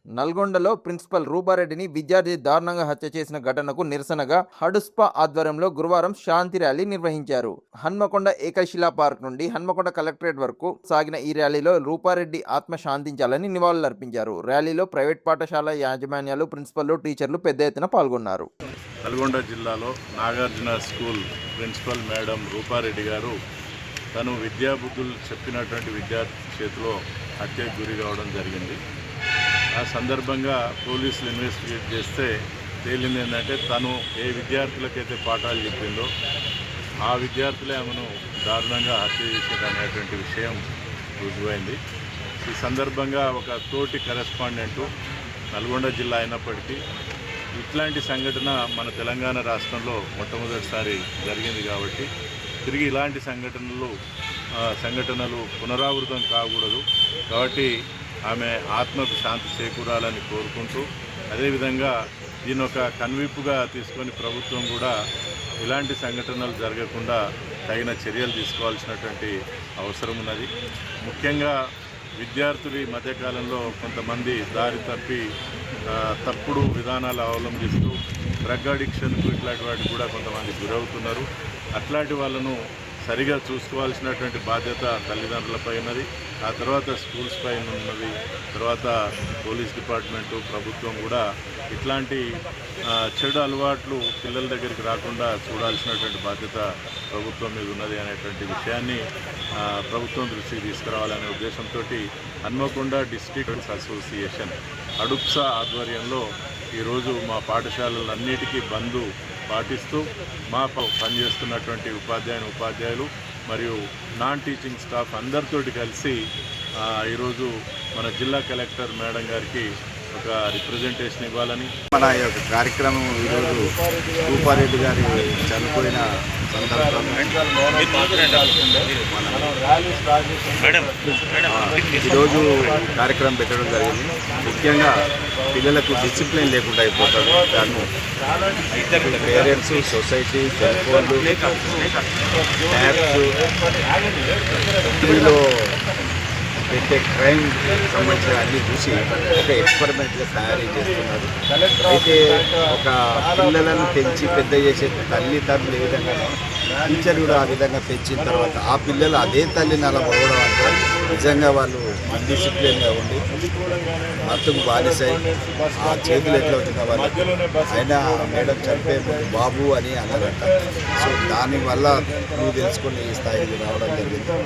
నల్గొండలో ప్రిన్సిపల్ రూపారెడ్డిని విద్యార్థి దారుణంగా హత్య చేసిన ఘటనకు నిరసనగా హడుస్పా ఆధ్వర్యంలో గురువారం శాంతి ర్యాలీ నిర్వహించారు. హన్మకొండ ఏకశిలా పార్క్ నుండి హన్మకొండ కలెక్టరేట్ వరకు సాగిన ఈ ర్యాలీలో రూపారెడ్డి ఆత్మ శాంతించాలని నివాళులర్పించారు. ర్యాలీలో ప్రైవేట్ పాఠశాల యాజమాన్యాలు, ప్రిన్సిపల్లు, టీచర్లు పెద్ద ఎత్తున పాల్గొన్నారు. నల్గొండ జిల్లాలో Nagarjuna school principal madam Rupa Reddy గారు తను విద్యాబుద్ధులు చెప్పినటువంటి విద్యార్థి చేతిలో హత్యకు గురి కావడం జరిగింది. ఆ సందర్భంగా పోలీసులు ఇన్వెస్టిగేట్ చేస్తే తేలింది ఏంటంటే తను ఏ విద్యార్థులకైతే పాఠాలు చెప్పిందో ఆ విద్యార్థులే ఆమెను దారుణంగా హత్య చేసేది అనేటువంటి విషయం రుజువైంది. ఈ సందర్భంగా ఒక తోటి కరెస్పాండెంటు నల్గొండ జిల్లా అయినప్పటికీ ఇట్లాంటి సంఘటన మన తెలంగాణ రాష్ట్రంలో మొట్టమొదటిసారి జరిగింది కాబట్టి తిరిగి ఇలాంటి సంఘటనలు పునరావృతం కాకూడదు. కాబట్టి ఆమె ఆత్మకు శాంతి చేకూరాలని కోరుకుంటూ, అదేవిధంగా దీని ఒక కనువిప్పుగా తీసుకొని ప్రభుత్వం కూడా ఇలాంటి సంఘటనలు జరగకుండా తగిన చర్యలు తీసుకోవాల్సినటువంటి అవసరం ఉన్నది. ముఖ్యంగా విద్యార్థులు ఈ మధ్యకాలంలో కొంతమంది దారి తప్పి తప్పుడు విధానాలు అవలంబిస్తూ డ్రగ్ అడిక్షన్కు ఇట్లాంటి వాటికి కూడా కొంతమంది గురవుతున్నారు. అట్లాంటి వాళ్ళను సరిగా చూసుకోవాల్సినటువంటి బాధ్యత తల్లిదండ్రులపై ఉన్నది, ఆ తర్వాత స్కూల్స్ పైన ఉన్నది, తర్వాత పోలీస్ డిపార్ట్మెంటు, ప్రభుత్వం కూడా ఇట్లాంటి చెడు అలవాట్లు పిల్లల దగ్గరికి రాకుండా చూడాల్సినటువంటి బాధ్యత ప్రభుత్వం మీద ఉన్నది అనేటువంటి విషయాన్ని ప్రభుత్వం దృష్టికి తీసుకురావాలనే ఉద్దేశంతో హన్మకొండ డిస్ట్రిక్ట్ అసోసియేషన్ అడుప్సా ఆధ్వర్యంలో ఈరోజు మా పాఠశాలలన్నిటికీ బంద్ పాటిస్తూ మా పనిచేస్తున్నటువంటి ఉపాధ్యాయులు మరియు నాన్ టీచింగ్ స్టాఫ్ అందరితోటి కలిసి ఈరోజు మన జిల్లా కలెక్టర్ మేడం గారికి ఒక రిప్రజెంటేషన్ ఇవ్వాలని మన యొక్క కార్యక్రమం ఈరోజు రూపారెడ్డి గారి చనిపోయిన ఈరోజు కార్యక్రమం పెట్టడం జరిగింది. ముఖ్యంగా పిల్లలకు డిసిప్లిన్ లేకుండా అయిపోతారు. దాన్ని పేరెంట్స్, సొసైటీ, టెలిఫోన్లు, ట్యాబ్స్, టీవీలో పెట్టే క్రైమ్ సంబంధించిన అన్ని చూసి ఒక ఎక్స్పెరిమెంట్గా తయారీ చేస్తున్నారు. అయితే ఒక పిల్లలను పెంచి పెద్ద చేసే తల్లిదండ్రులు ఏ విధంగా టీచర్ కూడా ఆ విధంగా పెంచిన తర్వాత ఆ పిల్లలు అదే తల్లిని అలా పోవడం అంటే నిజంగా వాళ్ళు డిసిప్లిన్గా ఉండి మత్తుకు బానిసై ఆ చేతులు ఎట్లా వచ్చిన వాళ్ళకి అయినా మేడం చనిపోయే ముందు బాబు అని అన్నారంట. సో దానివల్ల నువ్వు తెలుసుకుని ఈ స్థాయికి రావడం జరిగింది.